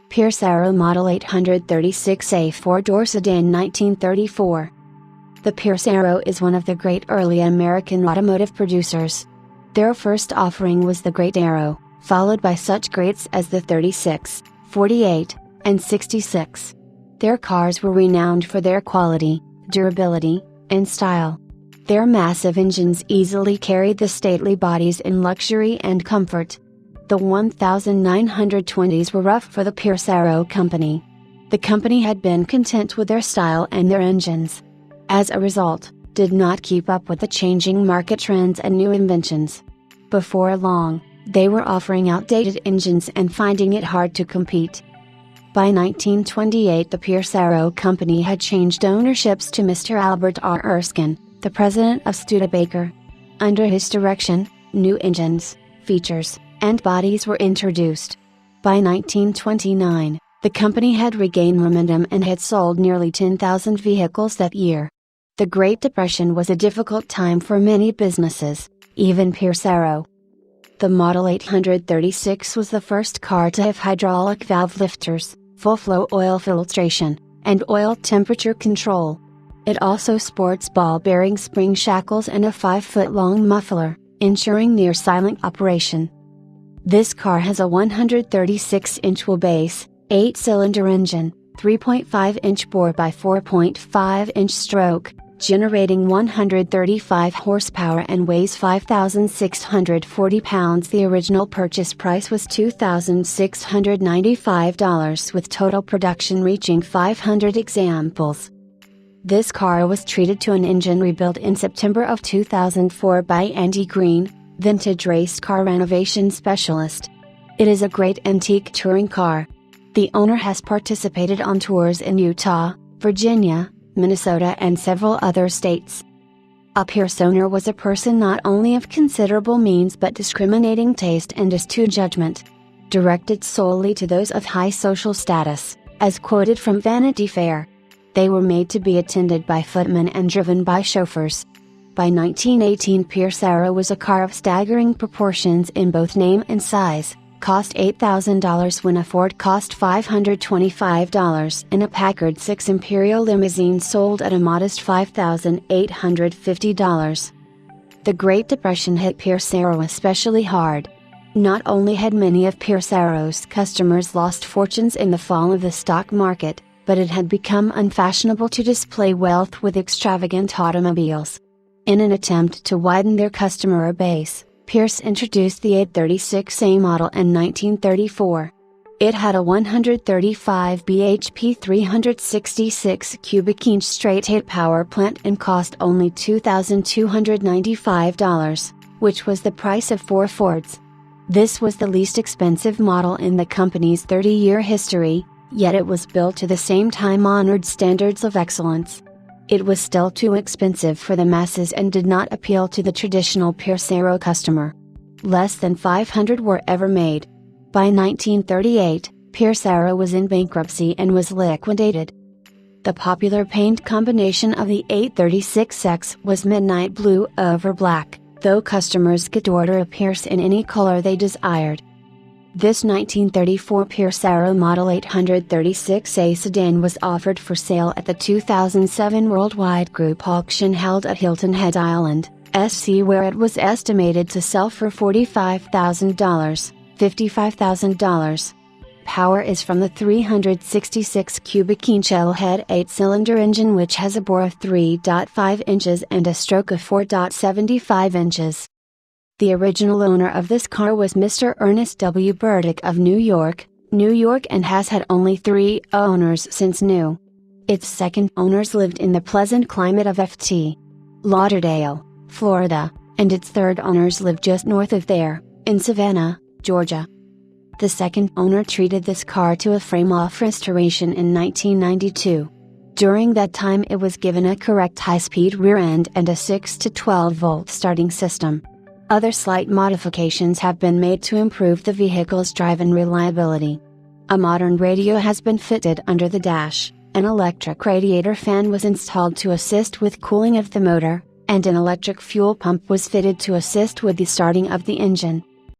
Pierce Arrow Model 836A 4-door sedan 1934. The Pierce Arrow is one of the great early American automotive producers. Their first offering was the Great Arrow, followed by such greats as the 36, 48, and 66. Their cars were renowned for their quality, durability, and style. Their massive engines easily carried the stately bodies in luxury and comfort. The 1920s were rough for the Pierce Arrow Company. The company had been content with their style and their engines. As a result, did not keep up with the changing market trends and new inventions. Before long, they were offering outdated engines and finding it hard to compete. By 1928, the Pierce Arrow Company had changed ownerships to Mr. Albert R. Erskine, the president of Studebaker. Under his direction, new engines, features, and bodies were introduced. By 1929, the company had regained momentum and had sold nearly 10,000 vehicles that year. The Great Depression was a difficult time for many businesses, even Pierce Arrow. The Model 836 was the first car to have hydraulic valve lifters, full-flow oil filtration, and oil temperature control. It also sports ball-bearing spring shackles and a 5-foot-long muffler, ensuring near-silent operation. This car has a 136-inch wheelbase, 8-cylinder engine, 3.5-inch bore by 4.5-inch stroke, generating 135 horsepower and weighs 5,640 pounds. The original purchase price was $2,695 with total production reaching 500 examples. This car was treated to an engine rebuild in September of 2004 by Andy Green, vintage race car renovation specialist. It is a great antique touring car. The owner has participated on tours in Utah, Virginia, Minnesota and several other states. A Pierce owner was a person not only of considerable means but discriminating taste and astute judgment. Directed solely to those of high social status, as quoted from Vanity Fair. They were made to be attended by footmen and driven by chauffeurs. By 1918, Pierce Arrow was a car of staggering proportions in both name and size. Cost $8,000 when a Ford cost $525 and a Packard 6 Imperial limousine sold at a modest $5,850. The Great Depression hit Pierce Arrow especially hard. Not only had many of Pierce Arrow's customers lost fortunes in the fall of the stock market, but it had become unfashionable to display wealth with extravagant automobiles. In an attempt to widen their customer base, Pierce introduced the 836A model in 1934. It had a 135 bhp 366 cubic inch straight-8 power plant and cost only $2,295, which was the price of 4 Fords. This was the least expensive model in the company's 30-year history, yet it was built to the same time-honored standards of excellence. It was still too expensive for the masses and did not appeal to the traditional Pierce Arrow customer. Less than 500 were ever made. By 1938, Pierce Arrow was in bankruptcy and was liquidated. The popular paint combination of the 836X was midnight blue over black, though customers could order a Pierce in any color they desired. This 1934 Pierce Arrow Model 836A sedan was offered for sale at the 2007 Worldwide Group auction held at Hilton Head Island, SC, where it was estimated to sell for $45,000. Power is from the 366 cubic inch L-head 8-cylinder engine, which has a bore of 3.5 inches and a stroke of 4.75 inches. The original owner of this car was Mr. Ernest W. Burdick of New York, and has had only 3 owners since new. Its second owners lived in the pleasant climate of Ft. Lauderdale, Florida, and its third owners lived just north of there, in Savannah, Georgia. The second owner treated this car to a frame-off restoration in 1992. During that time it was given a correct high-speed rear end and a 6 to 12 volt starting system. Other slight modifications have been made to improve the vehicle's drive and reliability. A modern radio has been fitted under the dash, an electric radiator fan was installed to assist with cooling of the motor, and an electric fuel pump was fitted to assist with the starting of the engine.